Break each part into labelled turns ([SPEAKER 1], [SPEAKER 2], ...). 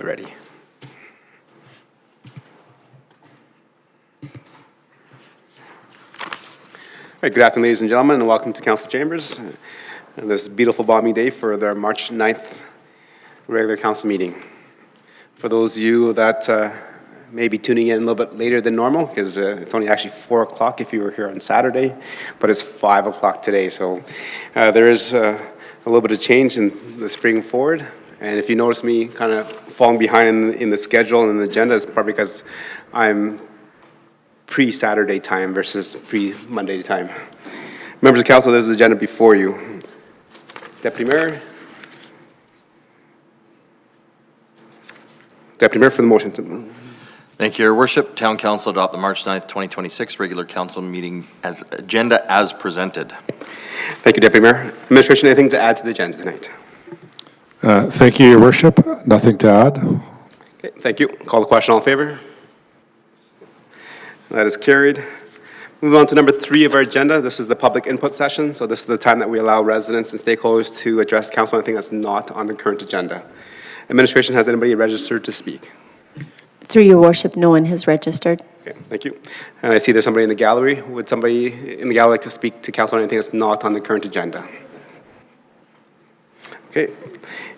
[SPEAKER 1] ready. All right, good afternoon, ladies and gentlemen, and welcome to Council Chambers on this beautiful balmy day for their March 9th regular council meeting. For those of you that may be tuning in a little bit later than normal, because it's only actually 4 o'clock if you were here on Saturday, but it's 5 o'clock today, so there is a little bit of change in the spring forward. And if you notice me kind of falling behind in the schedule and the agenda, it's probably because I'm pre-Saturday time versus pre-Monday time. Members of council, there's the agenda before you. Deputy Mayor. Deputy Mayor for the motion.
[SPEAKER 2] Thank you, Your Worship. Town Council adopt the March 9th, 2026 regular council meeting as agenda as presented.
[SPEAKER 1] Thank you, Deputy Mayor. Administration, anything to add to the agenda tonight?
[SPEAKER 3] Thank you, Your Worship. Nothing to add.
[SPEAKER 1] Okay, thank you. Call the question. All in favor? That is carried. Moving on to number 3 of our agenda. This is the public input session. So this is the time that we allow residents and stakeholders to address council on anything that's not on the current agenda. Administration, has anybody registered to speak?
[SPEAKER 4] Through Your Worship, no one has registered.
[SPEAKER 1] Okay, thank you. And I see there's somebody in the gallery. Would somebody in the gallery like to speak to council on anything that's not on the current agenda? Okay,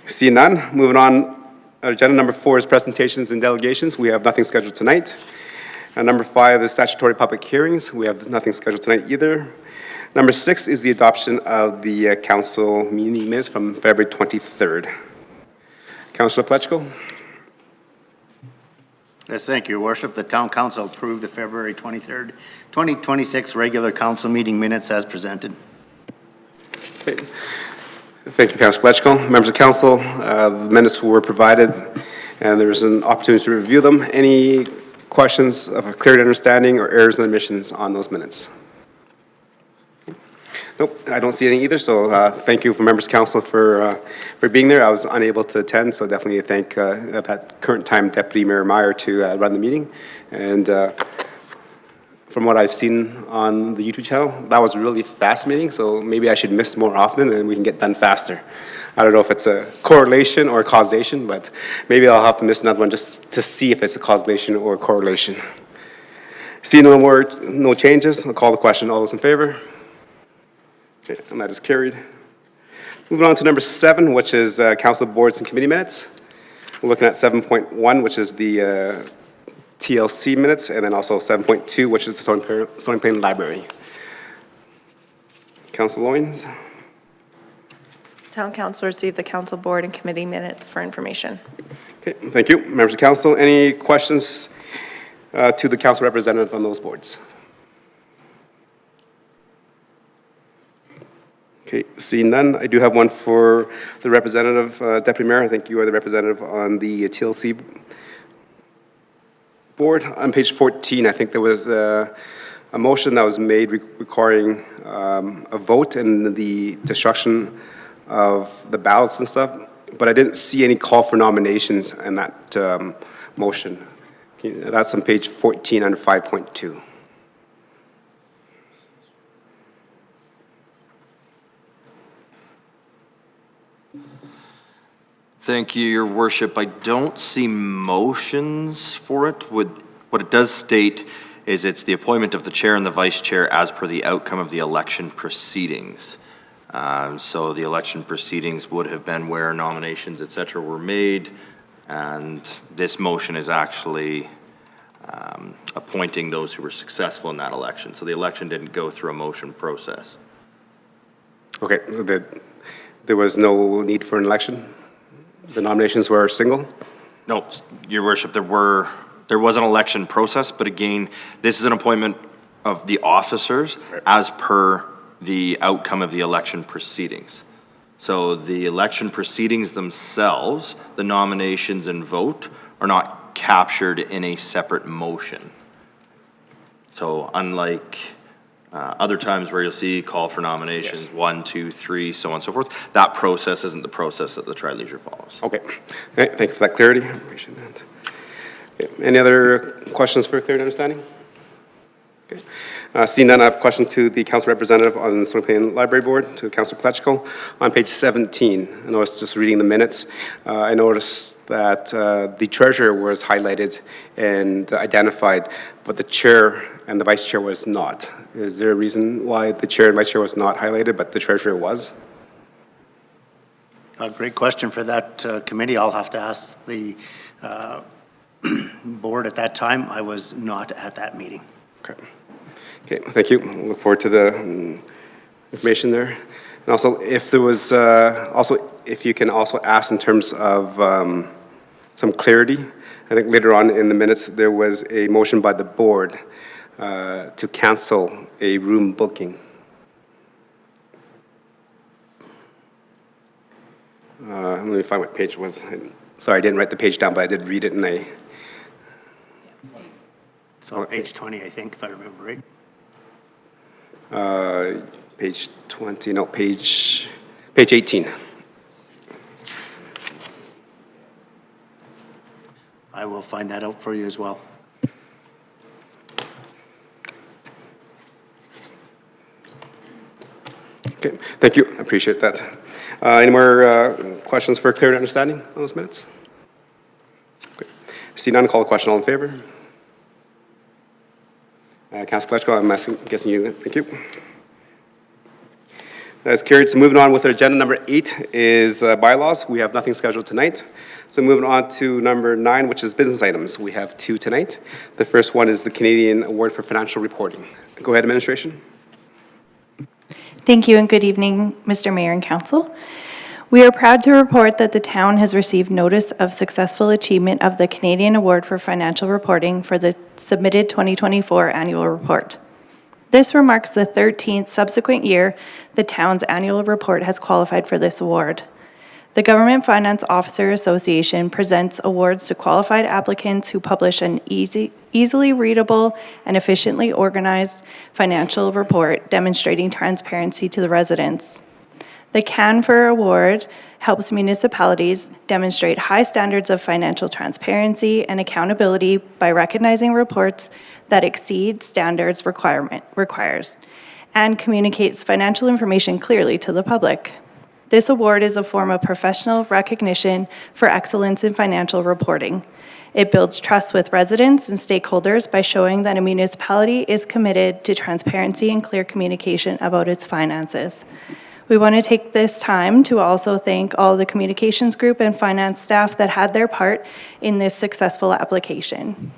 [SPEAKER 1] see none. Moving on, agenda number 4 is presentations and delegations. We have nothing scheduled tonight. And number 5 is statutory public hearings. We have nothing scheduled tonight either. Number 6 is the adoption of the council meeting minutes from February 23rd. Councillor Plechko.
[SPEAKER 5] Yes, thank you, Your Worship. The Town Council approved the February 23rd, 2026 regular council meeting minutes as presented.
[SPEAKER 1] Okay. Thank you, Councillor Plechko. Members of council, the minutes were provided and there was an opportunity to review them. Any questions of a clear understanding or errors and omissions on those minutes? Nope, I don't see any either, so thank you for members of council for being there. I was unable to attend, so definitely thank at that current time Deputy Mayor Meyer to run the meeting. And from what I've seen on the YouTube channel, that was a really fast meeting, so maybe I should miss more often and we can get done faster. I don't know if it's a correlation or a causation, but maybe I'll have to miss another one just to see if it's a causation or a correlation. See no changes, I'll call the question. All those in favor? Okay, and that is carried. Moving on to number 7, which is council boards and committee minutes. We're looking at 7.1, which is the TLC minutes, and then also 7.2, which is the Stony Plain Library. Councillor Loynes.
[SPEAKER 6] Town Council received the council board and committee minutes for information.
[SPEAKER 1] Okay, thank you. Members of council, any questions to the council representative on those boards? Okay, seeing none, I do have one for the representative, Deputy Mayor. I think you are the representative on the TLC board. On page 14, I think there was a motion that was made requiring a vote and the destruction of the ballots and stuff, but I didn't see any call for nominations in that motion. That's on page 14 under 5.2.
[SPEAKER 2] Thank you, Your Worship. I don't see motions for it. What it does state is it's the appointment of the chair and the vice chair as per the outcome of the election proceedings. So the election proceedings would have been where nominations, et cetera, were made, and this motion is actually appointing those who were successful in that election. So the election didn't go through a motion process.
[SPEAKER 1] Okay, so there was no need for an election? The nominations were single?
[SPEAKER 2] No, Your Worship, there was an election process, but again, this is an appointment of the officers as per the outcome of the election proceedings. So the election proceedings themselves, the nominations and vote, are not captured in a separate motion. So unlike other times where you'll see call for nominations, yes. 1, 2, 3, so on and so forth, that process isn't the process that the Tri-Leisure follows.
[SPEAKER 1] Okay, thank you for that clarity. I appreciate that. Okay. Any other questions for clear understanding? Seeing none, I have a question to the council representative on the Stony Plain Library Board, to Councilor Pletchko. On page 17, I noticed, just reading the minutes, I noticed that the treasurer was highlighted and identified, but the chair and the vice chair was not. Is there a reason why the chair and vice chair was not highlighted, but the treasurer was?
[SPEAKER 5] A great question for that committee. I'll have to ask the board at that time. I was not at that meeting.
[SPEAKER 1] Okay, thank you. Look forward to the information there. And also, if there was, if you can also ask in terms of some clarity. I think later on in the minutes, there was a motion by the board to cancel a room booking. Let me find what page it was. Sorry, I didn't write the page down, but I did read it, and
[SPEAKER 5] So page 20, I think, if I remember right.
[SPEAKER 1] page 20, no, page 18.
[SPEAKER 5] I will find that out for you as well.
[SPEAKER 1] Okay, thank you. I appreciate that. Any more questions for clear understanding on those minutes? Okay. See none, call the question. All in favor? Councilor Pletchko, I'm guessing you. Thank you. That's carried. So moving on with our agenda, number 8 is bylaws. We have nothing scheduled tonight. So moving on to number 9, which is business items. We have 2 tonight. The first one is the Canadian Award for Financial Reporting. Go ahead, administration.
[SPEAKER 7] Thank you and good evening, Mr. Mayor and Council. We are proud to report that the town has received notice of successful achievement of the Canadian Award for Financial Reporting for the submitted 2024 annual report. This remarks the 13th subsequent year the town's annual report has qualified for this award. The Government Finance Officer Association presents awards to qualified applicants who publish an easily readable and efficiently organized financial report demonstrating transparency to the residents. The CanFor Award helps municipalities demonstrate high standards of financial transparency and accountability by recognizing reports that exceed standards requires and communicates financial information clearly to the public. This award is a form of professional recognition for excellence in financial reporting. It builds trust with residents and stakeholders by showing that a municipality is committed to transparency and clear communication about its finances. We want to take this time to also thank all the communications group and finance staff that had their part in this successful application.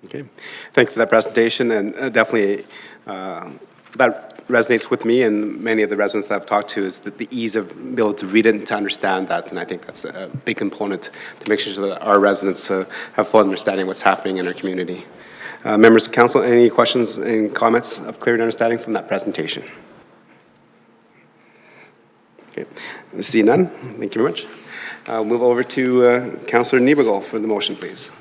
[SPEAKER 1] Okay, thank you for that presentation, and definitely that resonates with me and many of the residents that I've talked to, is that the ease of being able to read it and to understand that, and I think that's a big component to make sure that our residents have full understanding of what's happening in our community. Members of council, any questions and comments of clear understanding from that presentation? Okay, see none. Thank you very much. I'll move over to Councillor Niebergall for the motion, please.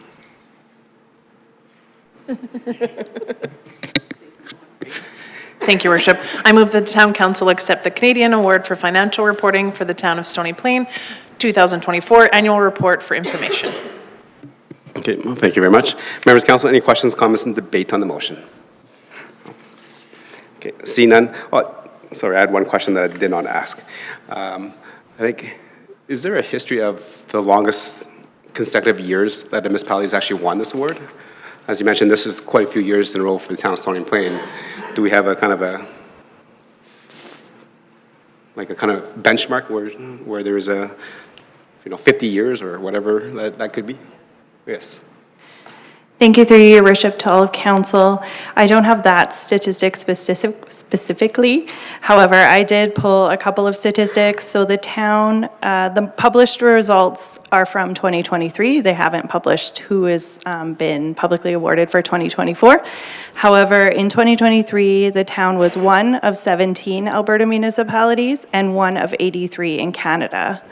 [SPEAKER 8] Thank you, Worship. I move that the Town Council accept the Canadian Award for Financial Reporting for the Town of Stony Plain 2024 Annual Report for Information.
[SPEAKER 1] Okay, well, thank you very much. Members of council, any questions, comments, and debate on the motion? Okay, see none. Oh, sorry, I had one question that I did not ask. I think, is there a history of the longest consecutive years that a municipality has actually won this award? As you mentioned, this is quite a few years in a row for the town of Stony Plain. Do we have a kind of benchmark where there is a, 50 years or whatever that could be? Yes.
[SPEAKER 7] Thank you, through your worship, to all of council. I don't have that statistic specifically. However, I did pull a couple of statistics. So the town, the published results are from 2023. They haven't published who has been publicly awarded for 2024. However, in 2023, the town was one of 17 Alberta municipalities and one of 83 in Canada.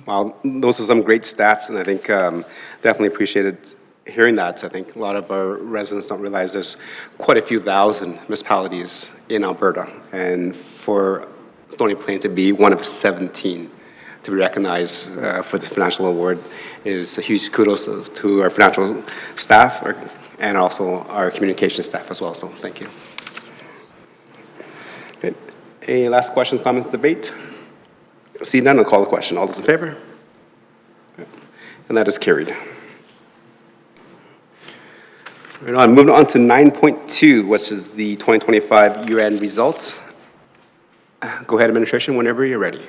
[SPEAKER 1] Wow, those are some great stats, and I think definitely appreciated hearing that. I think a lot of our residents don't realize there's quite a few thousand municipalities in Alberta, and for Stony Plain to be one of 17 to be recognized for the financial award is a huge kudos to our financial staff and also our communication staff as well. So thank you. Okay. Any last questions, comments, debate? See none, I'll call the question. All those in favor? And that is carried. Right on, moving on to 9.2, which is the 2025 year-end results. Go ahead, administration, whenever you're ready.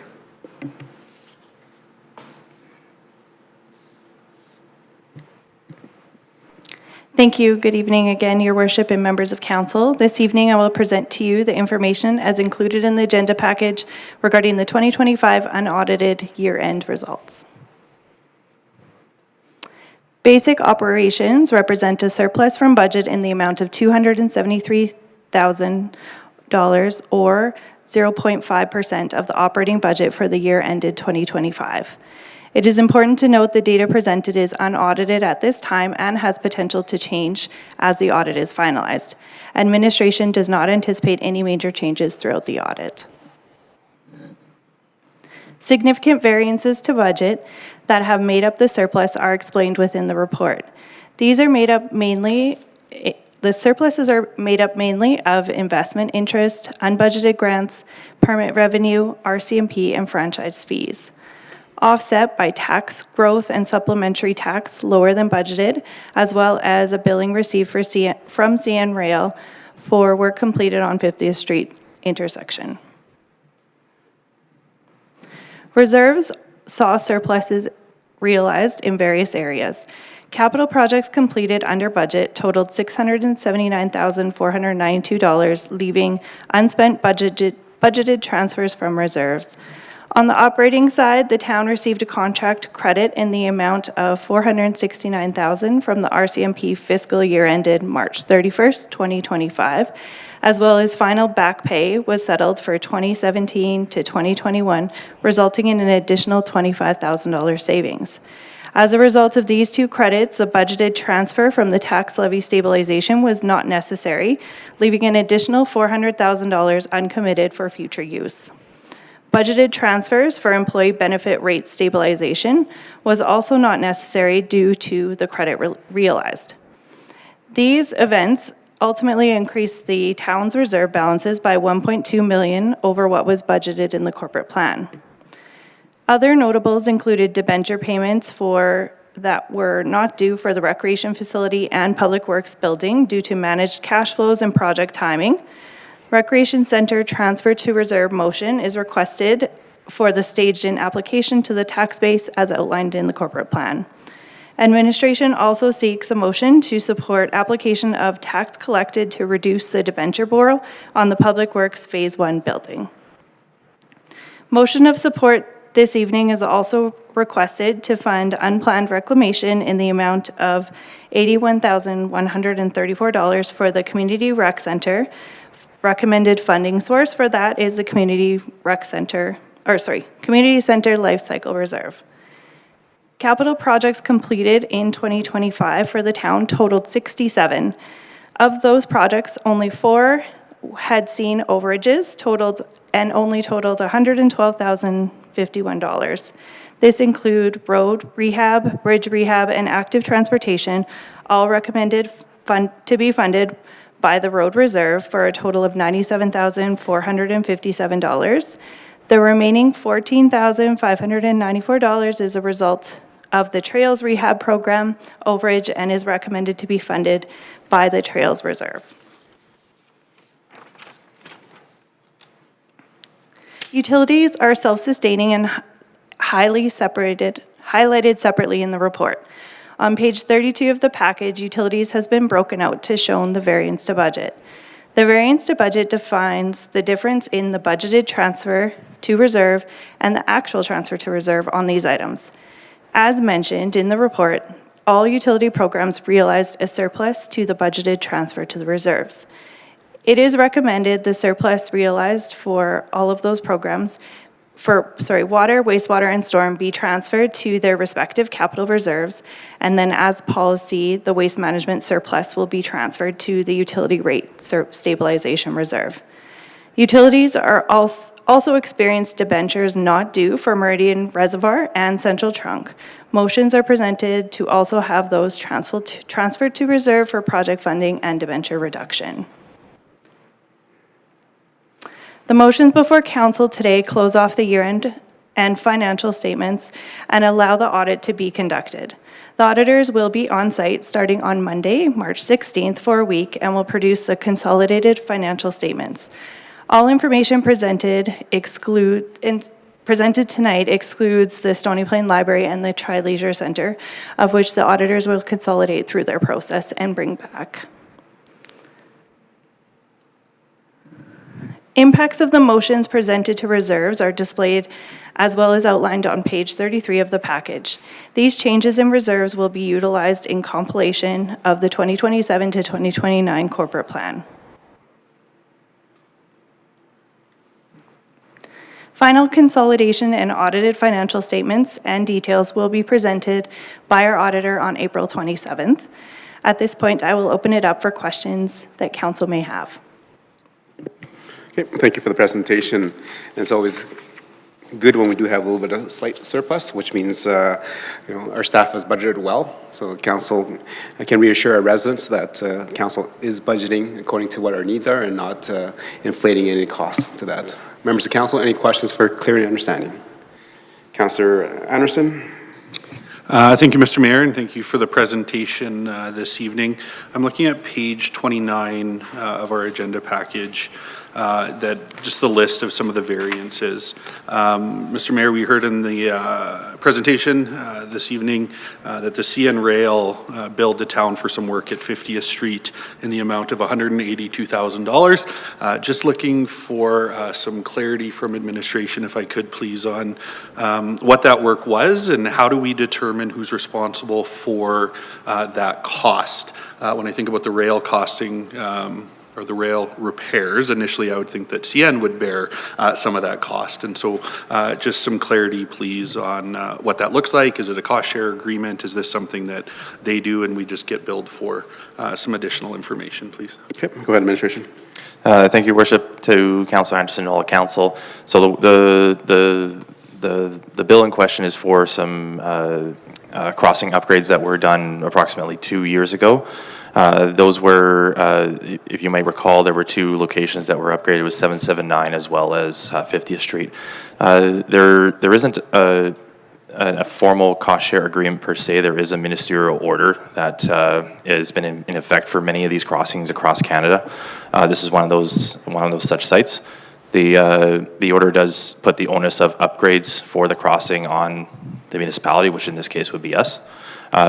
[SPEAKER 7] Thank you. Good evening again, Your Worship and members of council. This evening, I will present to you the information as included in the agenda package regarding the 2025 unaudited year-end results. Basic operations represent a surplus from budget in the amount of $273,000 or 0.5% of the operating budget for the year ended 2025. It is important to note the data presented is unaudited at this time and has potential to change as the audit is finalized. Administration does not anticipate any major changes throughout the audit. Significant variances to budget that have made up the surplus are explained within the report. These are made up mainly, the surpluses are made up mainly of investment interest, unbudgeted grants, permit revenue, RCMP, and franchise fees, offset by tax growth and supplementary tax lower than budgeted, as well as a billing received from CN Rail for work completed on 50th Street intersection. Reserves saw surpluses realized in various areas. Capital projects completed under budget totaled $679,492, leaving unspent budgeted transfers from reserves. On the operating side, the town received a contract credit in the amount of $469,000 from the RCMP fiscal year ended March 31st, 2025, as well as final back pay was settled for 2017 to 2021, resulting in an additional $25,000 savings. As a result of these two credits, the budgeted transfer from the tax levy stabilization was not necessary, leaving an additional $400,000 uncommitted for future use. Budgeted transfers for employee benefit rate stabilization was also not necessary due to the credit realized. These events ultimately increased the town's reserve balances by $1.2 million over what was budgeted in the corporate plan. Other notables included debenture payments that were not due for the recreation facility and public works building due to managed cash flows and project timing. Recreation Center transfer to reserve motion is requested for the staged-in application to the tax base as outlined in the corporate plan. Administration also seeks a motion to support application of tax collected to reduce the debenture borrow on the Public Works Phase 1 building. Motion of support this evening is also requested to fund unplanned reclamation in the amount of $81,134 for the Community Rec Center. Recommended funding source for that is the Community Center Life Cycle Reserve. Capital projects completed in 2025 for the town totaled 67. Of those projects, only 4 had seen overages only totaled $112,051. This include road rehab, bridge rehab, and active transportation, all recommended to be funded by the road reserve for a total of $97,457. The remaining $14,594 is a result of the Trails Rehab Program overage and is recommended to be funded by the Trails Reserve. Utilities are self-sustaining and highlighted separately in the report. On page 32 of the package, utilities has been broken out to show the variance to budget. The variance to budget defines the difference in the budgeted transfer to reserve and the actual transfer to reserve on these items. As mentioned in the report, all utility programs realized a surplus to the budgeted transfer to the reserves. It is recommended the surplus realized for all of those programs water, wastewater, and storm be transferred to their respective capital reserves, and then as policy, the waste management surplus will be transferred to the utility rate stabilization reserve. Utilities are also experienced debentures not due for Meridian Reservoir and Central Trunk. Motions are presented to also have those transferred to reserve for project funding and debenture reduction. The motions before council today close off the year-end and financial statements and allow the audit to be conducted. The auditors will be on site starting on Monday, March 16th for a week and will produce the consolidated financial statements. All information presented tonight excludes the Stony Plain Library and the Tri-Leisure Center, of which the auditors will consolidate through their process and bring back. Impacts of the motions presented to reserves are displayed as well as outlined on page 33 of the package. These changes in reserves will be utilized in compilation of the 2027 to 2029 corporate plan. Final consolidation and audited financial statements and details will be presented by our auditor on April 27th. At this point, I will open it up for questions that council may have.
[SPEAKER 1] Okay, thank you for the presentation. It's always good when we do have a little bit of slight surplus, which means our staff has budgeted well. So council, I can reassure our residents that council is budgeting according to what our needs are and not inflating any costs to that. Members of council, any questions for clarity and understanding? Councillor Anderson?
[SPEAKER 9] Thank you, Mr. Mayor, and thank you for the presentation this evening. I'm looking at page 29 of our agenda package, just the list of some of the variances. Mr. Mayor, we heard in the presentation this evening that the CN Rail billed the town for some work at 50th Street in the amount of $182,000. Just looking for some clarity from administration, if I could please, on what that work was and how do we determine who's responsible for that cost. When I think about the rail costing, or the rail repairs, initially I would think that CN would bear some of that cost. And so just some clarity, please, on what that looks like. Is it a cost share agreement? Is this something that they do and we just get billed for? Some additional information, please.
[SPEAKER 1] Okay, go ahead, administration.
[SPEAKER 10] Thank you, Worship, to Councillor Anderson and all the council. So the bill in question is for some crossing upgrades that were done approximately 2 years ago. Those were, if you may recall, there were two locations that were upgraded with 779 as well as 50th Street. There isn't a formal cost share agreement per se. There is a ministerial order that has been in effect for many of these crossings across Canada. This is one of those such sites. The order does put the onus of upgrades for the crossing on the municipality, which in this case would be us.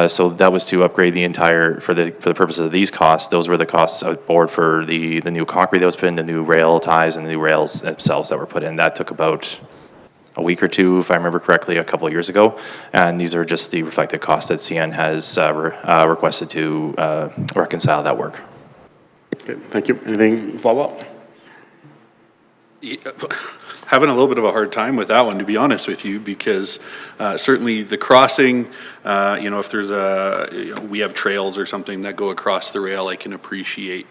[SPEAKER 10] So that was to upgrade the entire, for the purpose of these costs, those were the costs outboard for the new concrete that was put in, the new rail ties and the new rails themselves that were put in. That took about a week or two, if I remember correctly, a couple of years ago. And these are just the reflected costs that CN has requested to reconcile that work.
[SPEAKER 1] Okay, thank you. Anything follow up?
[SPEAKER 9] Having a little bit of a hard time with that one, to be honest with you, because certainly the crossing, if there's we have trails or something that go across the rail, I can appreciate.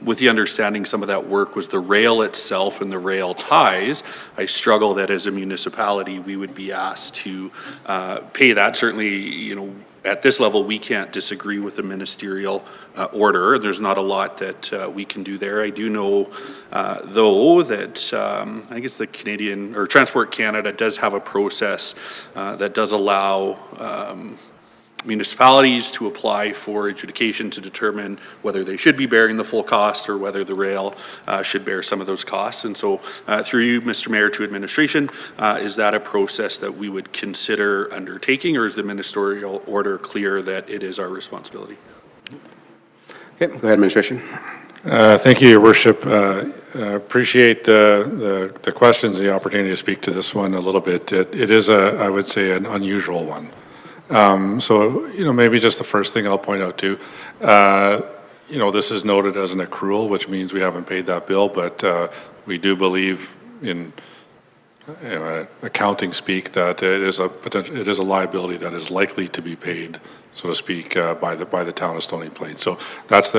[SPEAKER 9] With the understanding some of that work was the rail itself and the rail ties, I struggle that as a municipality we would be asked to pay that. Certainly, at this level, we can't disagree with the ministerial order. There's not a lot that we can do there. I do know, though, that I guess the Canadian, or Transport Canada does have a process that does allow municipalities to apply for adjudication to determine whether they should be bearing the full cost or whether the rail should bear some of those costs. And so through you, Mr. Mayor, to administration, is that a process that we would consider undertaking, or is the ministerial order clear that it is our responsibility?
[SPEAKER 1] Okay, go ahead, administration.
[SPEAKER 3] Thank you, Your Worship. Appreciate the questions and the opportunity to speak to this one a little bit. It is, I would say, an unusual one. So, maybe just the first thing I'll point out too, this is noted as an accrual, which means we haven't paid that bill, but we do believe in accounting speak that it is a liability that is likely to be paid so to speak, by the town of Stony Plain. So that's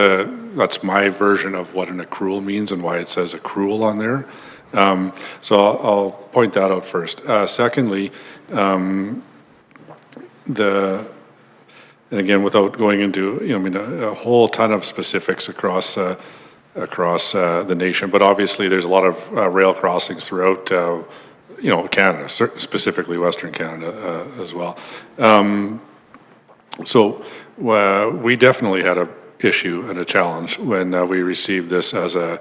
[SPEAKER 3] my version of what an accrual means and why it says accrual on there. So I'll point that out first. Secondly, and again, without going into, a whole ton of specifics across the nation, but obviously there's a lot of rail crossings throughout, Canada, specifically Western Canada as well. So we definitely had a issue and a challenge when we received this as an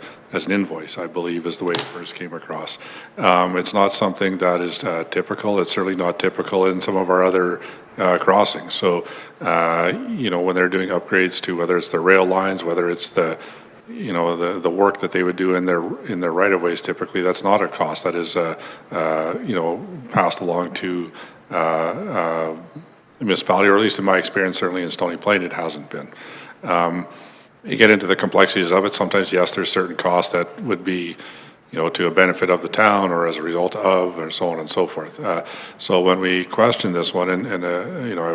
[SPEAKER 3] invoice, I believe is the way it first came across. It's not something that is typical. It's certainly not typical in some of our other crossings. So, when they're doing upgrades to whether it's the rail lines, whether it's the work that they would do in their right-of-ways, typically that's not a cost that is, passed along to the municipality, or at least in my experience, certainly in Stony Plain, it hasn't been. You get into the complexities of it. Sometimes, yes, there's certain costs that would be, to a benefit of the town or as a result of, and so on and so forth. So when we question this one, and I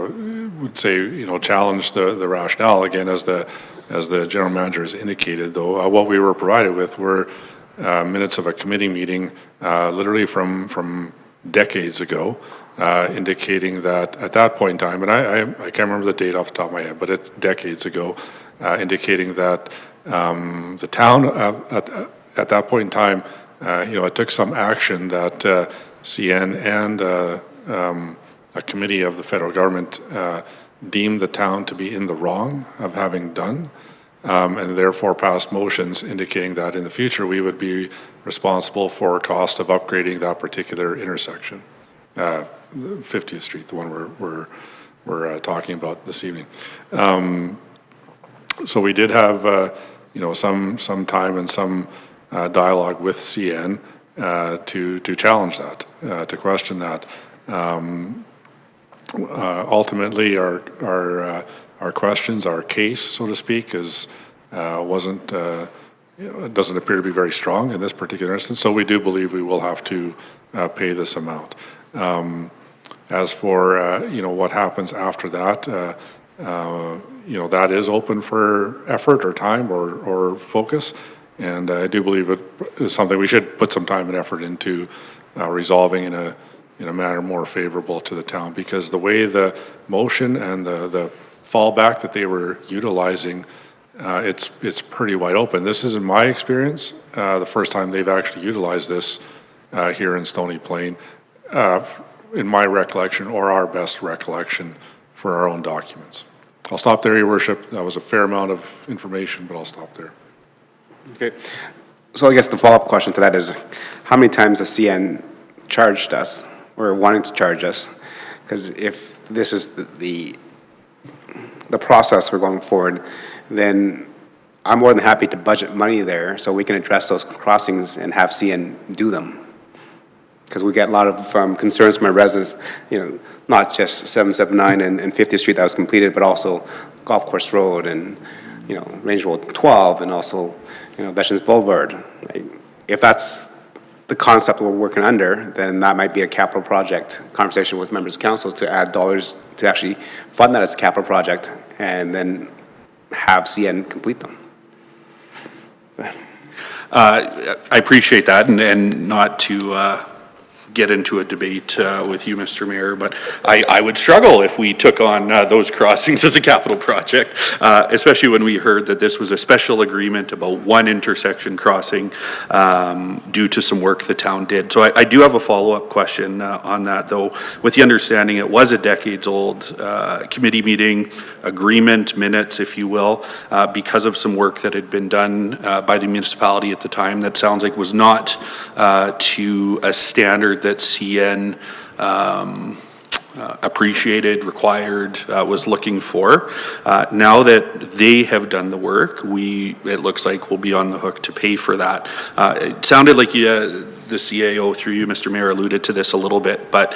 [SPEAKER 3] would say, challenge the rationale again, as the general manager has indicated, though, what we were provided with were minutes of a committee meeting, literally from decades ago, indicating that at that point in time, and I can't remember the date off the top of my head, but it's decades ago, indicating that the town at that point in time, it took some action that CN and a committee of the federal government deemed the town to be in the wrong of having done, and therefore passed motions indicating that in the future we would be responsible for cost of upgrading that particular intersection, 50th Street, the one we're talking about this evening. So we did have some time and some dialogue with CN to challenge that, to question that. Ultimately, our questions, our case, so to speak, wasn't. It doesn't appear to be very strong in this particular instance. So we do believe we will have to pay this amount. As for what happens after that, that is open for effort or time or focus. And I do believe it is something we should put some time and effort into resolving in a manner more favorable to the town, because the way the motion and the fallback that they were utilizing, it's pretty wide open. This is, in my experience, the first time they've actually utilized this here in Stony Plain, in my recollection, or our best recollection for our own documents. I'll stop there, Your Worship. That was a fair amount of information, but I'll stop there.
[SPEAKER 1] Okay. So I guess the follow-up question to that is, how many times has CN charged us or wanting to charge us? Because if this is the process we're going forward, then I'm more than happy to budget money there so we can address those crossings and have CN do them. Because we get a lot of concerns from our residents, not just 779 and 50th Street that was completed, but also Golf Course Road and, Range Road 12 and also, Veterans Boulevard. If that's the concept we're working under, then that might be a capital project conversation with members of council to add dollars to actually fund that as a capital project and then have CN complete them.
[SPEAKER 9] I appreciate that, and not to get into a debate with you, Mr. Mayor, but I would struggle if we took on those crossings as a capital project, especially when we heard that this was a special agreement about one intersection crossing due to some work the town did. So I do have a follow-up question on that, though, with the understanding it was a decades-old committee meeting, agreement, minutes, if you will, because of some work that had been done by the municipality at the time that sounds like was not to a standard that CN appreciated, required, was looking for. Now that they have done the work, it looks like we'll be on the hook to pay for that. It sounded like the CAO, through you, Mr. Mayor, alluded to this a little bit, but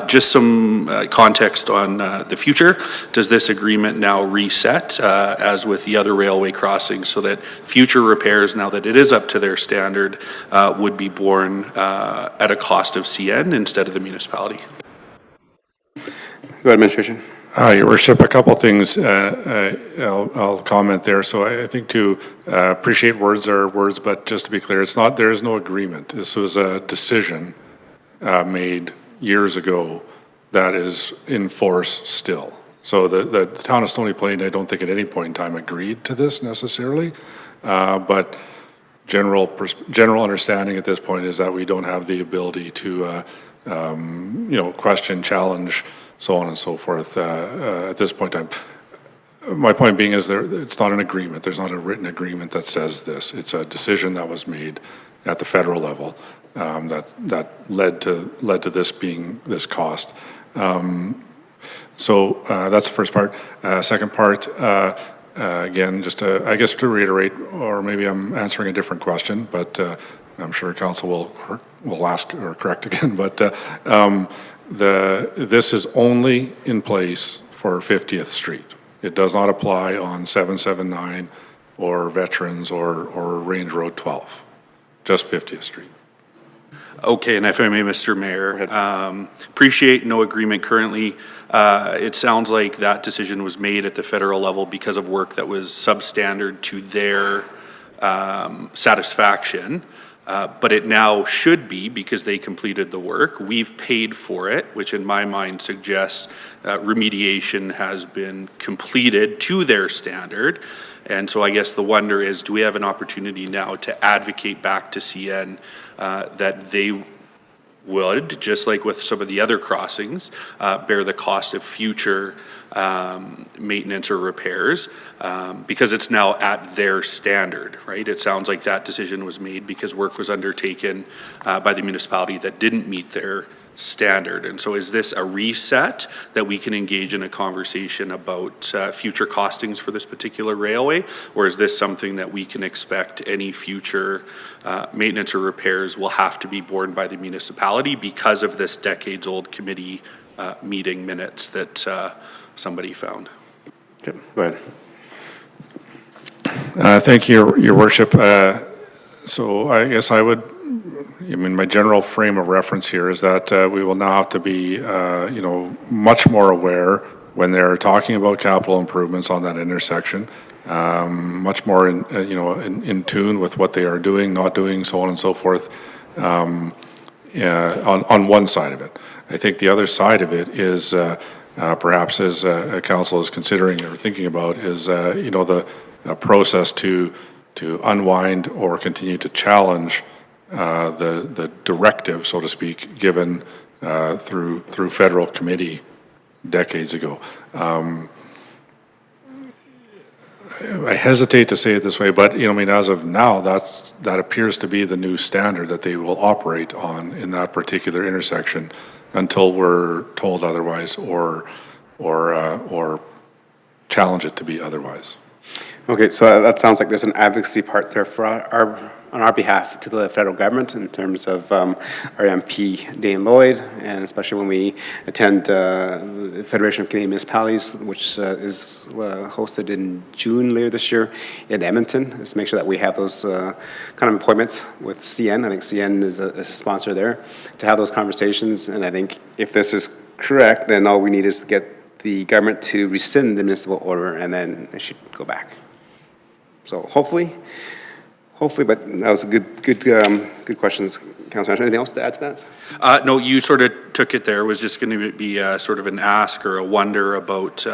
[SPEAKER 9] just some context on the future. Does this agreement now reset, as with the other railway crossings, so that future repairs, now that it is up to their standard, would be borne at a cost of CN instead of the municipality?
[SPEAKER 1] Go ahead, Administration.
[SPEAKER 3] Your Worship, a couple things I'll comment there. So I think to appreciate words are words, but just to be clear, there is no agreement. This was a decision made years ago that is in force still. So the town of Stony Plain, I don't think at any point in time agreed to this necessarily, but general understanding at this point is that we don't have the ability to, question, challenge, so on and so forth at this point in time. My point being is it's not an agreement. There's not a written agreement that says this. It's a decision that was made at the federal level that led to this being this cost. So that's the first part. Second part, again, just I guess to reiterate, or maybe I'm answering a different question, but I'm sure council will ask or correct again. But this is only in place for 50th Street. It does not apply on 779 or Veterans or Range Road 12, just 50th Street.
[SPEAKER 9] Okay, and if I may, Mr. Mayor, appreciate no agreement currently. It sounds like that decision was made at the federal level because of work that was substandard to their satisfaction. But it now should be because they completed the work. We've paid for it, which in my mind suggests remediation has been completed to their standard. And so I guess the wonder is, do we have an opportunity now to advocate back to CN that they would, just like with some of the other crossings, bear the cost of future maintenance or repairs, because it's now at their standard, right? It sounds like that decision was made because work was undertaken by the municipality that didn't meet their standard. And so is this a reset that we can engage in a conversation about future costings for this particular railway? Or is this something that we can expect any future maintenance or repairs will have to be borne by the municipality because of this decades-old committee meeting minutes that somebody found?
[SPEAKER 1] Okay, go ahead.
[SPEAKER 3] Thank you, Your Worship. So I guess my general frame of reference here is that we will now have to be, much more aware when they're talking about capital improvements on that intersection, much more in tune with what they are doing, not doing, so on and so forth, on one side of it. I think the other side of it is perhaps as council is considering or thinking about is, the process to unwind or continue to challenge the directive, so to speak, given through federal committee decades ago. I hesitate to say it this way, but as of now, that appears to be the new standard that they will operate on in that particular intersection until we're told otherwise or challenge it to be otherwise.
[SPEAKER 1] Okay, so that sounds like there's an advocacy part there for on our behalf to the federal government in terms of our MP Dane Lloyd, and especially when we attend the Federation of Canadian Municipalities, which is hosted in June later this year in Edmonton, is to make sure that we have those kind of appointments with CN. I think CN is a sponsor there to have those conversations, and I think if this is correct, then all we need is to get the government to rescind the municipal order, and then it should go back. So hopefully, but that was a good questions, Councilor. Anything else to add to that?
[SPEAKER 9] No, you sort of took it there. It was just going to be sort of an ask or a wonder about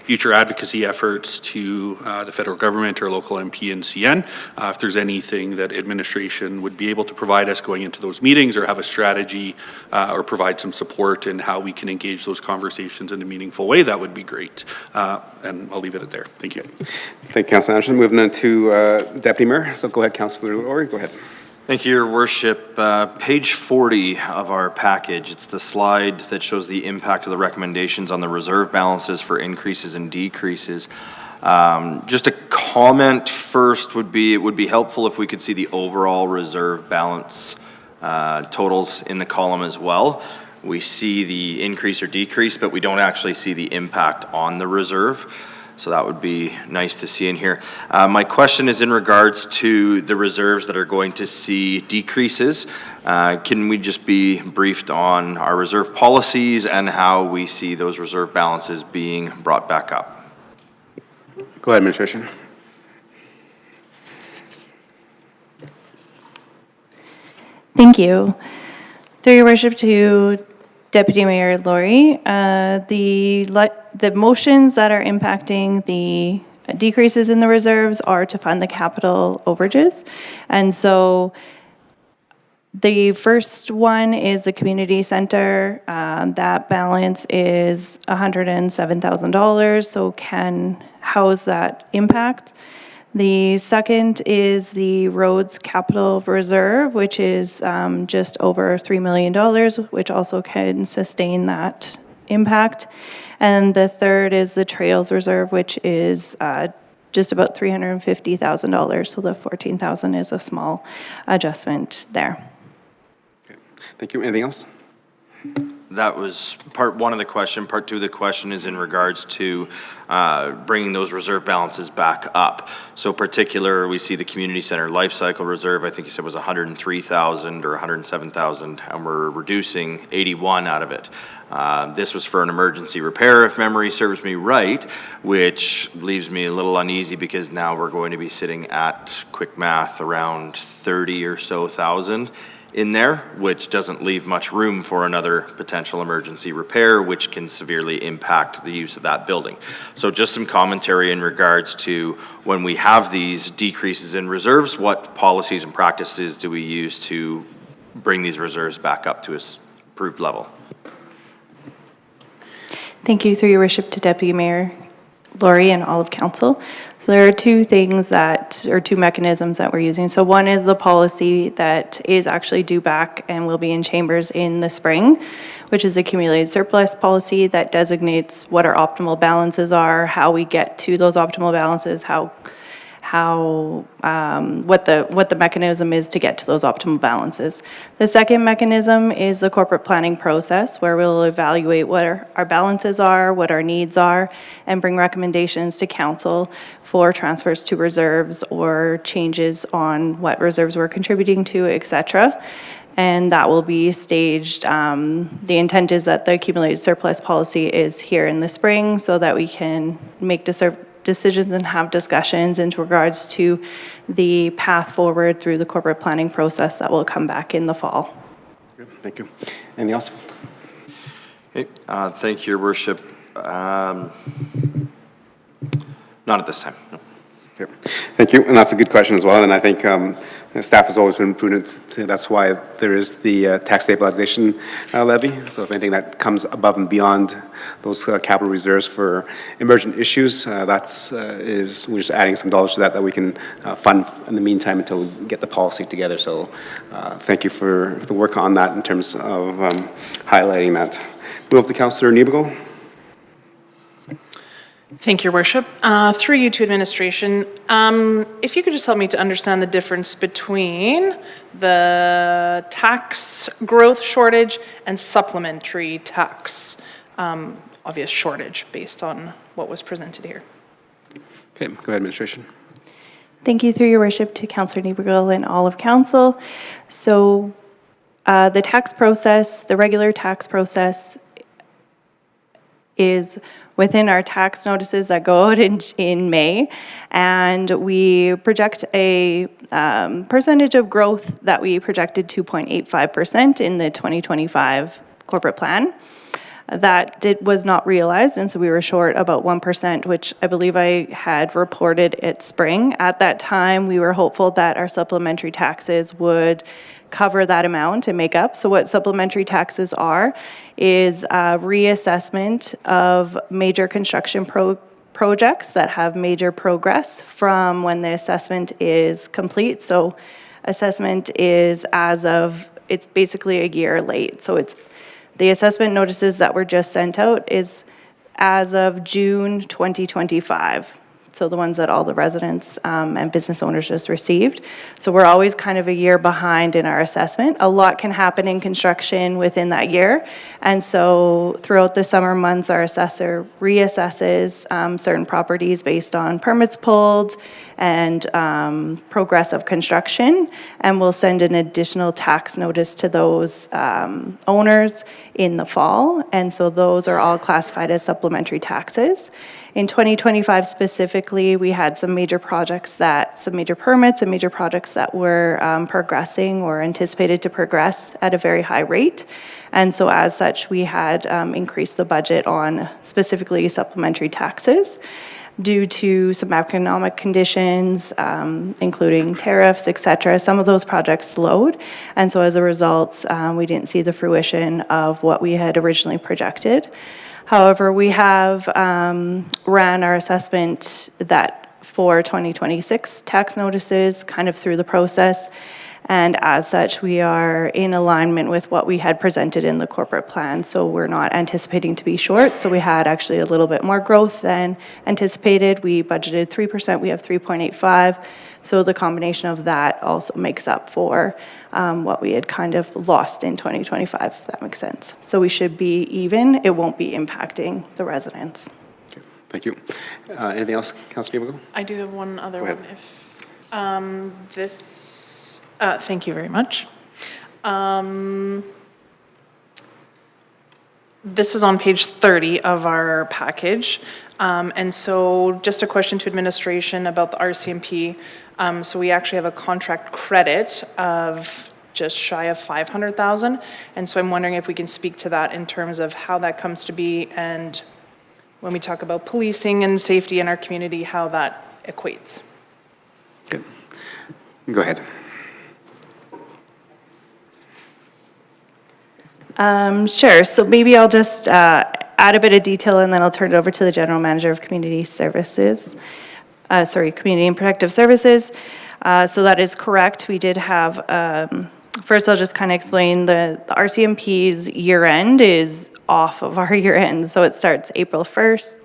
[SPEAKER 9] future advocacy efforts to the federal government or local MP and CN. If there's anything that administration would be able to provide us going into those meetings, or have a strategy or provide some support in how we can engage those conversations in a meaningful way, that would be great. And I'll leave it at there. Thank you.
[SPEAKER 1] Thank you, Councilor Anderson. Moving on to Deputy Mayor. So go ahead, Councilor Orr. Go ahead.
[SPEAKER 2] Thank you, Your Worship. Page 40 of our package, it's the slide that shows the impact of the recommendations on the reserve balances for increases and decreases. Just a comment first would be, it would be helpful if we could see the overall reserve balance totals in the column as well. We see the increase or decrease, but we don't actually see the impact on the reserve. So that would be nice to see in here. My question is in regards to the reserves that are going to see decreases. Can we just be briefed on our reserve policies and how we see those reserve balances being brought back up?
[SPEAKER 1] Go ahead, Administration.
[SPEAKER 7] Thank you. Through your worship to Deputy Mayor Laurie, the motions that are impacting the decreases in the reserves are to fund the capital overages. And so the first one is the community center. That balance is $107,000, so how is that impact? The second is the roads capital reserve, which is just over $3 million, which also can sustain that impact. And the third is the trails reserve, which is just about $350,000. So the $14,000 is a small adjustment there.
[SPEAKER 1] Thank you. Anything else?
[SPEAKER 2] That was part one of the question. Part two of the question is in regards to bringing those reserve balances back up. So particular, we see the community center life cycle reserve, I think you said was 103,000 or 107,000, and we're reducing 81 out of it. This was for an emergency repair, if memory serves me right, which leaves me a little uneasy because now we're going to be sitting at, quick math, around 30 or so thousand in there, which doesn't leave much room for another potential emergency repair, which can severely impact the use of that building. So just some commentary in regards to when we have these decreases in reserves, what policies and practices do we use to bring these reserves back up to a approved level?
[SPEAKER 7] Thank you, through your worship, to Deputy Mayor Laurie and all of council. So there are two mechanisms that we're using. So one is the policy that is actually due back and will be in chambers in the spring, which is accumulated surplus policy that designates what our optimal balances are, how we get to those optimal balances, what the mechanism is to get to those optimal balances. The second mechanism is the corporate planning process, where we'll evaluate what our balances are, what our needs are, and bring recommendations to council for transfers to reserves or changes on what reserves we're contributing to, etc. And that will be staged. The intent is that the accumulated surplus policy is here in the spring so that we can make decisions and have discussions in regards to the path forward through the corporate planning process that will come back in the fall.
[SPEAKER 1] Thank you. Anything else?
[SPEAKER 2] Okay, thank you, Your Worship. Not at this time. No.
[SPEAKER 1] Okay. Thank you, and that's a good question as well, and I think staff has always been prudent. That's why there is the tax stabilization levy. So if anything that comes above and beyond those capital reserves for emergent issues, we're just adding some dollars to that we can fund in the meantime until we get the policy together. So thank you for the work on that in terms of highlighting that. Move to Councillor Niebuhr.
[SPEAKER 8] Thank you, Your Worship. Through you to administration, if you could just help me to understand the difference between the tax growth shortage and supplementary tax obvious shortage based on what was presented here.
[SPEAKER 1] Okay, go ahead, administration.
[SPEAKER 7] Thank you, through your worship, to Councillor Niebuhr and all of council. So the tax process, the regular tax process, is within our tax notices that go out in May, and we project a percentage of growth that we projected 2.85% in the 2025 corporate plan. That was not realized, and so we were short about 1%, which I believe I had reported at spring. At that time, we were hopeful that our supplementary taxes would cover that amount and make up. So what supplementary taxes are is a reassessment of major construction projects that have major progress from when the assessment is complete. So assessment is it's basically a year late. So it's the assessment notices that were just sent out is as of June 2025. so the ones that all the residents and business owners just received. So we're always kind of a year behind in our assessment. A lot can happen in construction within that year, and so throughout the summer months, our assessor reassesses certain properties based on permits pulled and progress of construction, and we'll send an additional tax notice to those owners in the fall, and so those are all classified as supplementary taxes. In 2025 specifically, we had some major permits and major projects that were progressing or anticipated to progress at a very high rate. And so as such, we had increased the budget on specifically supplementary taxes due to some economic conditions, including tariffs, et cetera. Some of those projects slowed. And so as a result, we didn't see the fruition of what we had originally projected. However, we have ran our assessment that for 2026 tax notices kind of through the process, and as such, we are in alignment with what we had presented in the corporate plan, so we're not anticipating to be short. So we had actually a little bit more growth than anticipated. We budgeted 3%, we have 3.85%, so the combination of that also makes up for what we had kind of lost in 2025, if that makes sense. So we should be even, it won't be impacting the residents.
[SPEAKER 1] Okay, thank you. Anything else, Councilor Gibago?
[SPEAKER 8] I do have one other
[SPEAKER 1] Go ahead.
[SPEAKER 8] one. Thank you very much. This is on page 30 of our package. And so just a question to administration about the RCMP. So we actually have a contract credit of just shy of 500,000. And so I'm wondering if we can speak to that in terms of how that comes to be, and when we talk about policing and safety in our community, how that equates.
[SPEAKER 1] Good. Go ahead.
[SPEAKER 7] Sure, so maybe I'll just add a bit of detail and then I'll turn it over to the General Manager of Community Services. Community and Protective Services. So that is correct. We did have, first I'll just kind of explain the RCMP's year end is off of our year end. So it starts April 1st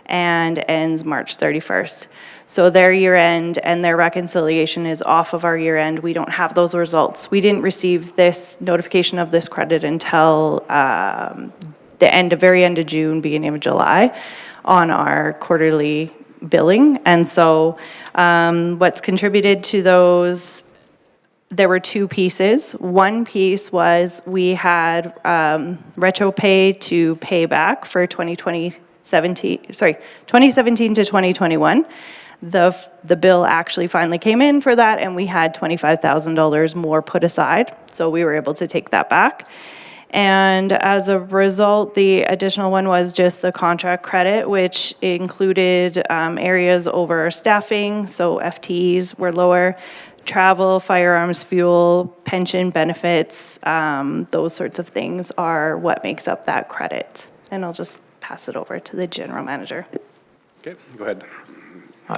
[SPEAKER 7] and ends March 31st. So their year end and their reconciliation is off of our year end. We don't have those results. We didn't receive this notification of this credit until the very end of June, beginning of July on our quarterly billing. And so what's contributed to those, there were two pieces. One piece was we had retro pay to pay back for 2017 to 2021. The bill actually finally came in for that, and we had $25,000 more put aside, so we were able to take that back. And as a result, the additional one was just the contract credit, which included areas over staffing, so FTEs were lower, travel, firearms, fuel, pension benefits, those sorts of things are what makes up that credit. And I'll just pass it over to the General Manager.
[SPEAKER 1] Okay, go ahead.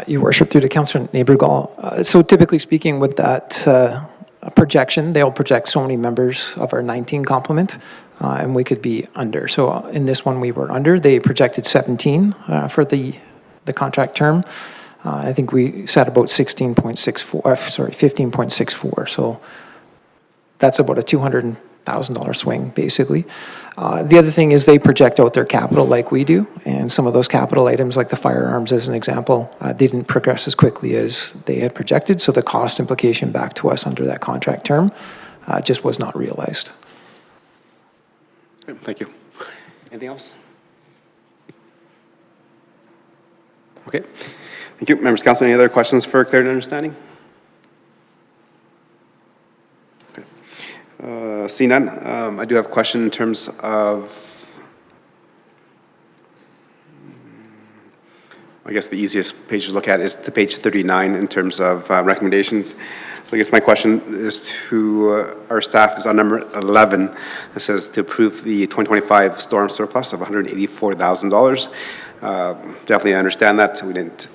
[SPEAKER 11] Your Worship, through to Councillor Nabergall. So typically speaking with that projection, they'll project so many members of our 19 complement, and we could be under. So in this one, we were under. They projected 17 for the contract term. I think we set about 15.64. So that's about a $200,000 swing, basically. The other thing is they project out their capital like we do, and some of those capital items, like the firearms as an example, they didn't progress as quickly as they had projected, so the cost implication back to us under that contract term just was not realized.
[SPEAKER 1] Okay, thank you. Anything else? Okay, thank you. Members of Council, any other questions for clarity and understanding? See none. I do have a question in terms of, I guess the easiest page to look at is the page 39 in terms of recommendations. So I guess my question is to our staff is on number 11. It says to approve the 2025 storm surplus of $184,000. Definitely understand that. We didn't.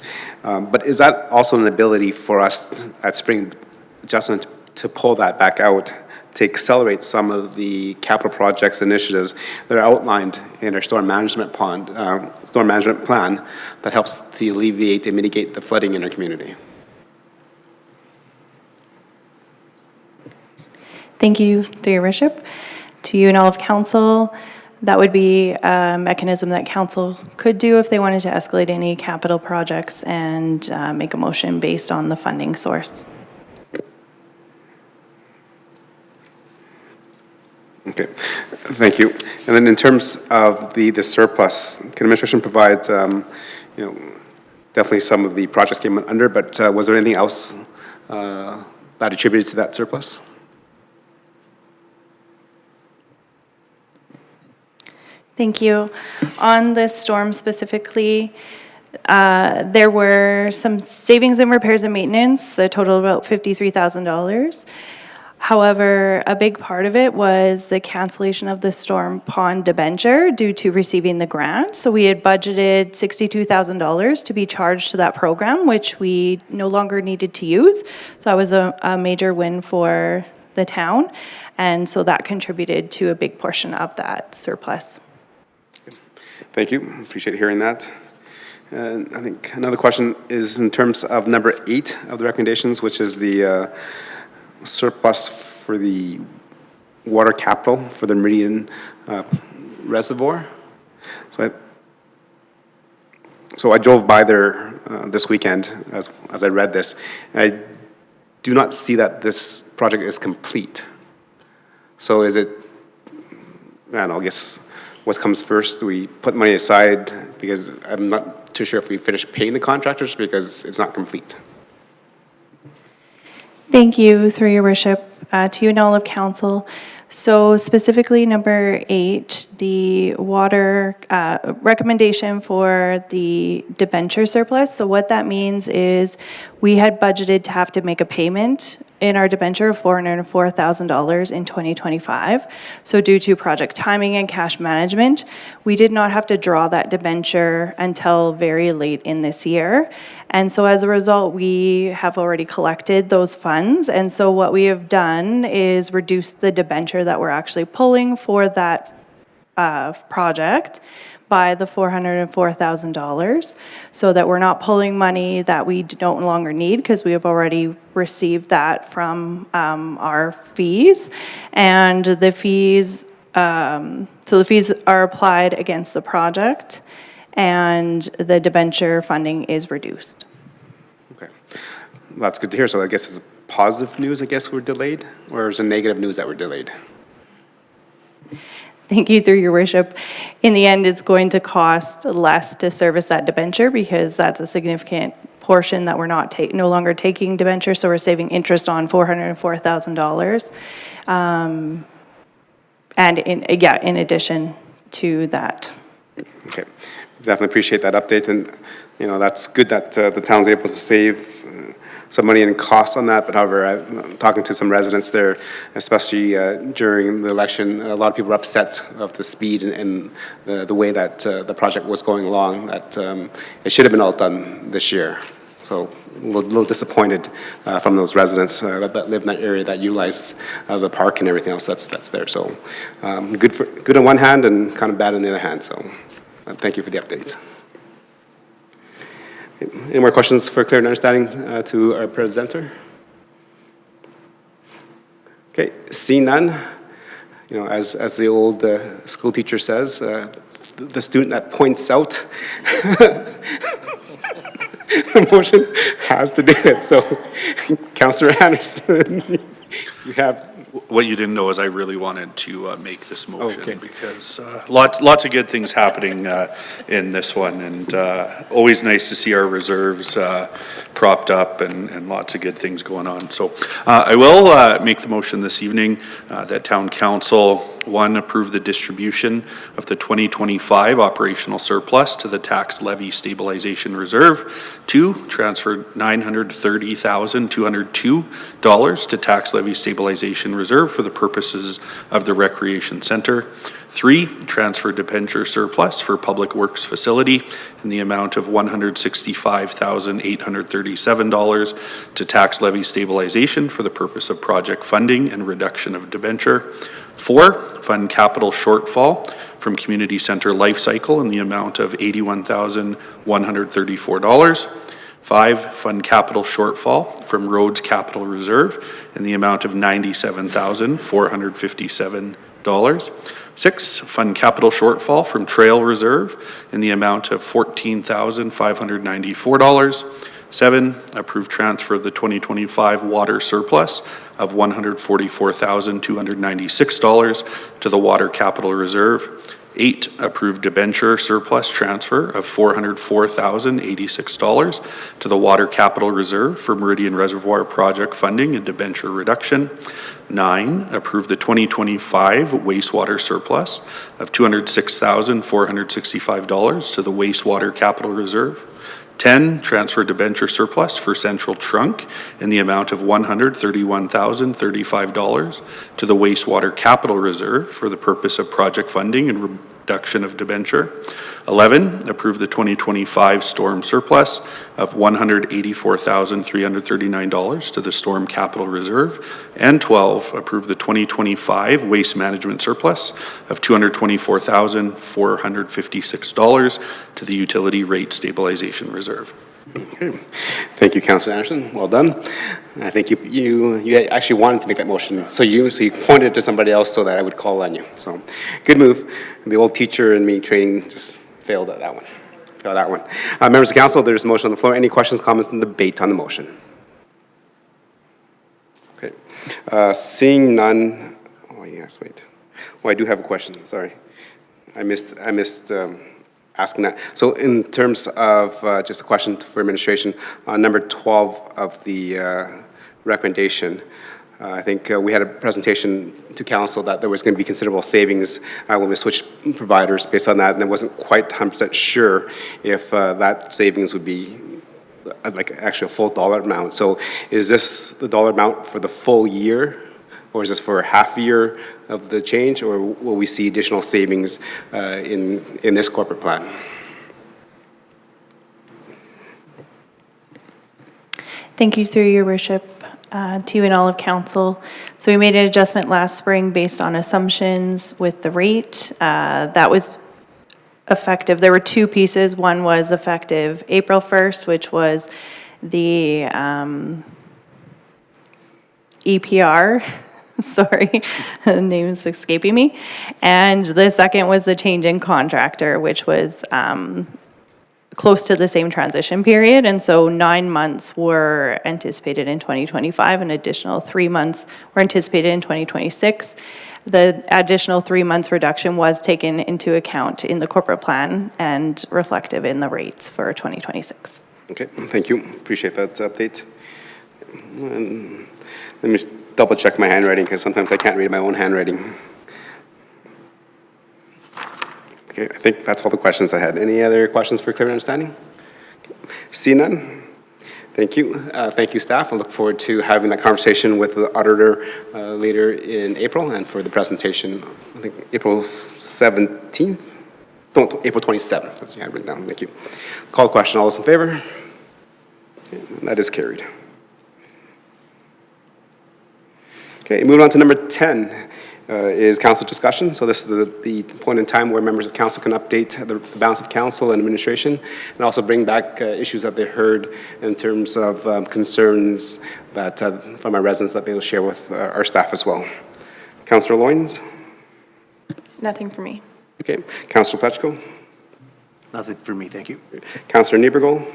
[SPEAKER 1] But is that also an ability for us at spring adjustment to pull that back out to accelerate some of the capital projects initiatives that are outlined in our storm management plan that helps to alleviate and mitigate the flooding in our community.
[SPEAKER 7] Thank you, through your worship. To you and all of council, that would be a mechanism that council could do if they wanted to escalate any capital projects and make a motion based on the funding source.
[SPEAKER 1] Okay, thank you. And then in terms of the surplus, can administration provide, definitely some of the projects came under, but was there anything else that attributed to that surplus?
[SPEAKER 7] Thank you. On this storm specifically, there were some savings in repairs and maintenance that totaled about $53,000. However, a big part of it was the cancellation of the storm pond debenture due to receiving the grant. So we had budgeted $62,000 to be charged to that program, which we no longer needed to use. So that was a major win for the town. And so that contributed to a big portion of that surplus.
[SPEAKER 1] Thank you. Appreciate hearing that. And I think another question is in terms of number 8 of the recommendations, which is the surplus for the water capital for the Meridian Reservoir. So I drove by there this weekend as I read this. And I do not see that this project is complete. So is it, I don't know, I guess what comes first? Do we put money aside? Because I'm not too sure if we finish paying the contractors because it's not complete.
[SPEAKER 7] Thank you, through your worship, to you and all of council. So specifically number 8, the water recommendation for the debenture surplus. So what that means is we had budgeted to have to make a payment in our debenture of $404,000 in 2025. So due to project timing and cash management, we did not have to draw that debenture until very late in this year. And so as a result, we have already collected those funds. And so what we have done is reduce the debenture that we're actually pulling for that project by the $404,000, so that we're not pulling money that we no longer need because we have already received that from our fees. And the fees, so the fees are applied against the project and the debenture funding is reduced.
[SPEAKER 1] Okay, well, that's good to hear. So I guess it's positive news, I guess, we're delayed, or is it negative news that we're delayed?
[SPEAKER 7] Thank you, through your worship. In the end, it's going to cost less to service that debenture because that's a significant portion that we're no longer taking debenture, so we're saving interest on $404,000. And in addition to that.
[SPEAKER 1] Okay, definitely appreciate that update, and that's good that the town's able to save some money and costs on that. But however, I'm talking to some residents there, especially during the election, a lot of people were upset of the speed and the way that the project was going along, that it should have been all done this year. So a little disappointed from those residents that live in that area, that utilize the park and everything else that's there. So good on one hand and kind of bad on the other hand. So thank you for the update. Any more questions for clear and understanding to our presenter? Okay, seeing none, as the old school teacher says, the student that points out the motion has to do it. So, Councillor Anderson, you have.
[SPEAKER 9] What you didn't know is I really wanted to make this motion.
[SPEAKER 1] Okay.
[SPEAKER 9] Because lots of good things happening in this one, and always nice to see our reserves propped up and lots of good things going on. So I will make the motion this evening that Town Council 1, approve the distribution of the 2025 operational surplus to the tax levy stabilization reserve. 2, transfer $930,202 to tax levy stabilization reserve for the purposes of the recreation center. 3, transfer debenture surplus for public works facility in the amount of $165,837 to tax levy stabilization for the purpose of project funding and reduction of debenture. 4, fund capital shortfall from community center life cycle in the amount of $81,134. 5, fund capital shortfall from roads capital reserve in the amount of $97,457. 6, fund capital shortfall from trail reserve in the amount of $14,594. 7, approve transfer of the 2025 water surplus of $144,296 to the water capital reserve. 8, approve debenture surplus transfer of $404,086 to the water capital reserve for Meridian Reservoir project funding and debenture reduction. 9, approve the 2025 wastewater surplus of $206,465 to the wastewater capital reserve. 10, transfer debenture surplus for Central Trunk in the amount of $131,035 to the wastewater capital reserve for the purpose of project funding and reduction of debenture. 11, approve the 2025 storm surplus of $184,339 to the storm capital reserve. And 12, approve the 2025 waste management surplus of $224,456 to the utility rate stabilization reserve.
[SPEAKER 1] Okay. Thank you, Councilor Anderson. Well done. I think you actually wanted to make that motion, so you pointed to somebody else so that I would call on you. So, good move. The old teacher in me training just failed at that one. Members of council, there's a motion on the floor. Any questions, comments, and debate on the motion? Okay. Seeing none. Oh yes, wait. Oh, I do have a question. Sorry, I missed asking that. So in terms of just a question for administration, on number 12 of the recommendation, I think we had a presentation to council that there was going to be considerable savings when we switched providers based on that, and I wasn't quite 100% sure if that savings would be like actually a full dollar amount. So is this the dollar amount for the full year, or is this for half a year of the change, or will we see additional savings in this corporate plan?
[SPEAKER 7] Thank you, through your worship, to you and all of council. So we made an adjustment last spring based on assumptions with the rate. That was effective. There were two pieces. One was effective April 1st, which was the EPR. Sorry, the name is escaping me. And the second was the change in contractor, which was close to the same transition period. And so 9 months were anticipated in 2025, an additional 3 months were anticipated in 2026. The additional 3 months reduction was taken into account in the corporate plan and reflective in the rates for 2026.
[SPEAKER 1] Okay, thank you. Appreciate that update. And let me just double check my handwriting, because sometimes I can't read my own handwriting. Okay, I think that's all the questions I had. Any other questions for clear understanding? See none? Thank you. Thank you, staff. I look forward to having that conversation with the auditor later in April, and for the presentation, I think April 17th? No, April 27th, as you had written down. Thank you. Call the question. All those in favor? Okay, that is carried. Okay, moving on to number 10 is council discussion. So this is the point in time where members of council can update the balance of council and administration, and also bring back issues that they heard in terms of concerns that from our residents that they will share with our staff as well. Councillor Loynes?
[SPEAKER 6] Nothing for me.
[SPEAKER 1] Okay. Councillor Pletchko?
[SPEAKER 5] Nothing for me, thank you.
[SPEAKER 1] Councillor Niebergall?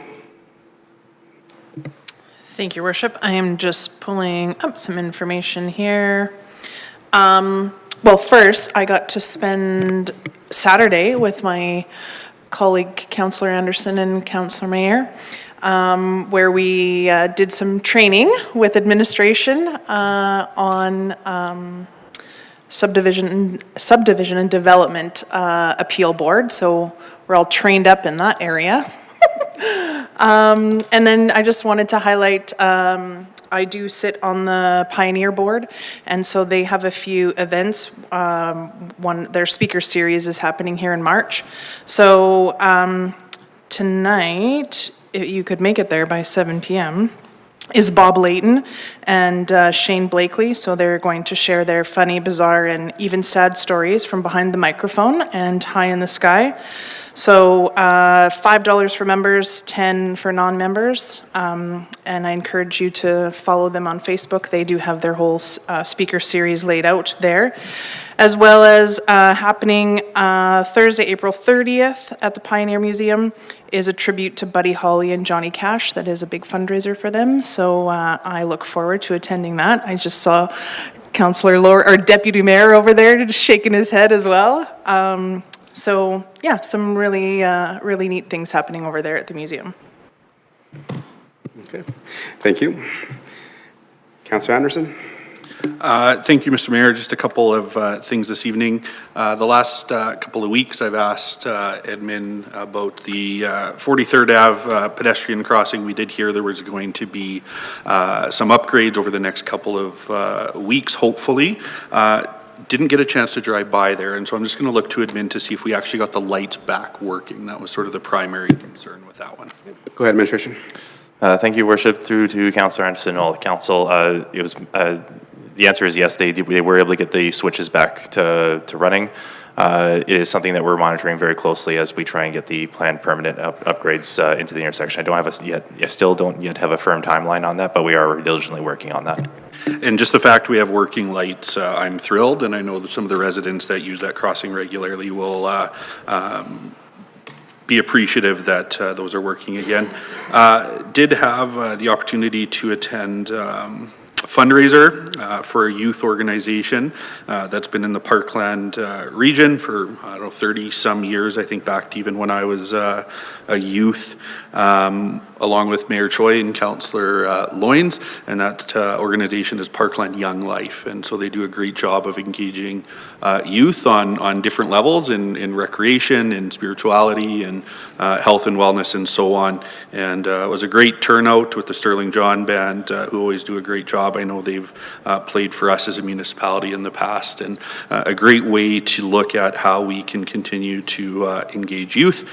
[SPEAKER 8] Thank you, Worship. I am just pulling up some information here. Well, first, I got to spend Saturday with my colleague, Councillor Anderson and Councillor Mayer, where we did some training with administration on Subdivision and Development Appeal Board, so we're all trained up in that area. And then I just wanted to highlight, I do sit on the Pioneer Board, and so they have a few events. Their speaker series is happening here in March. So tonight, if you could make it there by 7 p.m., is Bob Layton and Shane Blakely. So they're going to share their funny, bizarre, and even sad stories from behind the microphone and high in the sky. So $5 for members, $10 for non-members. And I encourage you to follow them on Facebook. They do have their whole speaker series laid out there. As well as happening Thursday, April 30th at the Pioneer Museum is a tribute to Buddy Holly and Johnny Cash. That is a big fundraiser for them. So I look forward to attending that. I just saw Councillor Laura, or Deputy Mayor over there just shaking his head as well. So yeah, some really, really neat things happening over there at the museum.
[SPEAKER 1] Okay, thank you. Councillor Anderson?
[SPEAKER 9] Thank you, Mr. Mayor. Just a couple of things this evening. The last couple of weeks, I've asked admin about the 43rd Ave pedestrian crossing. We did hear there was going to be some upgrades over the next couple of weeks, hopefully. Didn't get a chance to drive by there, and so I'm just going to look to admin to see if we actually got the lights back working. That was sort of the primary concern with that one.
[SPEAKER 1] Go ahead, Administration.
[SPEAKER 10] Thank you, Worship. Through to Councillor Anderson and all the council. The answer is yes, they were able to get the switches back to running. It is something that we're monitoring very closely as we try and get the planned permanent upgrades into the intersection. I still don't yet have a firm timeline on that, but we are diligently working on that.
[SPEAKER 9] And just the fact we have working lights, I'm thrilled, and I know that some of the residents that use that crossing regularly will be appreciative that those are working again. Did have the opportunity to attend fundraiser for a youth organization that's been in the Parkland region for, 30-some years, I think back to even when I was a youth, along with Mayor Choi and Councillor Loynes, and that organization is Parkland Young Life, and so they do a great job of engaging youth on different levels in recreation, in spirituality, and health and wellness, and so on. And it was a great turnout with the Sterling John Band, who always do a great job. I know they've played for us as a municipality in the past, and a great way to look at how we can continue to engage youth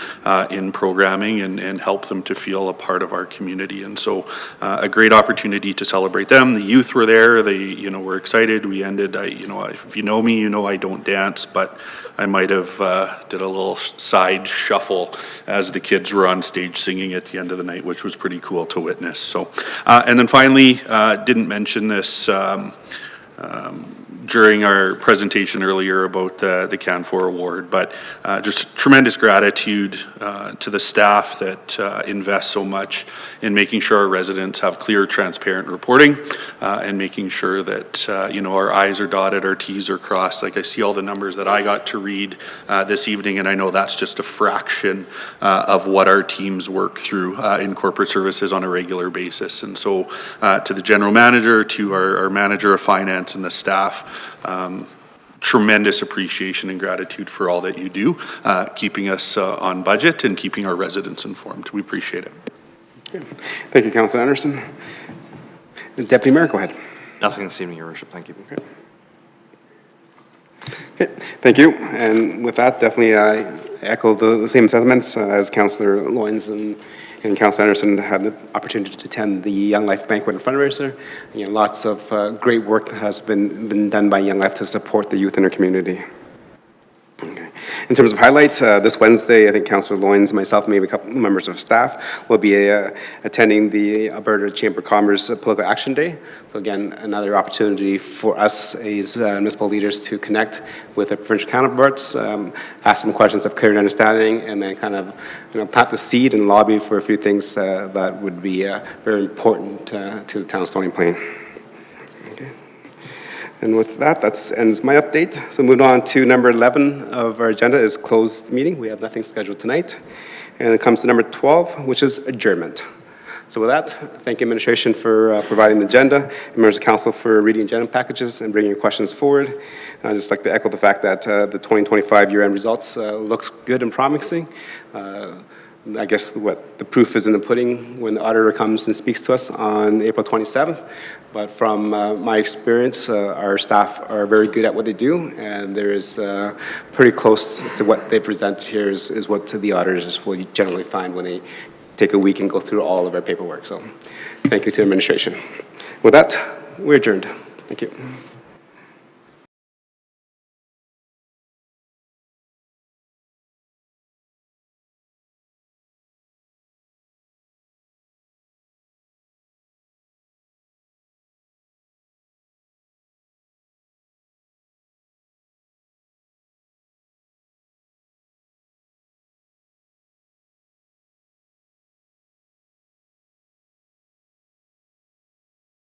[SPEAKER 9] in programming and help them to feel a part of our community. And so a great opportunity to celebrate them. The youth were there. They, were excited. We ended, if you know me, I don't dance, but I might have did a little side shuffle as the kids were on stage singing at the end of the night, which was pretty cool to witness. So, and then finally, didn't mention this during our presentation earlier about the CAN4 award, but just tremendous gratitude to the staff that invest so much in making sure our residents have clear, transparent reporting and making sure that our I's are dotted, our T's are crossed. Like I see all the numbers that I got to read this evening, and I know that's just a fraction of what our teams work through in corporate services on a regular basis. And so to the general manager, to our manager of finance and the staff, tremendous appreciation and gratitude for all that you do, keeping us on budget and keeping our residents informed. We appreciate it.
[SPEAKER 1] Thank you, Councillor Anderson. Deputy Mayor, go ahead.
[SPEAKER 2] Nothing this evening, Your Worship. Thank you.
[SPEAKER 1] Okay, thank you. And with that, definitely I echo the same sentiments as Councillor Loynes and Councillor Anderson had the opportunity to attend the Young Life Banquet and Fundraiser. Lots of great work that has been done by Young Life to support the youth in our community. Okay. In terms of highlights, this Wednesday, I think Councillor Loynes, myself, maybe a couple members of staff will be attending the Alberta Chamber of Commerce Political Action Day. So again, another opportunity for us as municipal leaders to connect with our provincial counterparts, ask them questions of clear understanding, and then kind of plant the seed and lobby for a few things that would be very important to the town of Stony Plain. And with that, that ends my update. So moving on to number 11 of our agenda is closed meeting. We have nothing scheduled tonight. And it comes to number 12, which is adjournment. So with that, thank you, administration, for providing the agenda, and members of council for reading agenda packages and bringing your questions forward. I'd just like to echo the fact that the 2025 year-end results looks good and promising. I guess what the proof is in the pudding when the auditor comes and speaks to us on April 27th. But from my experience, our staff are very good at what they do, and there is pretty close to what they present here is what the auditors will generally find when they take a week and go through all of our paperwork. So thank you to administration. With that, we're adjourned. Thank you.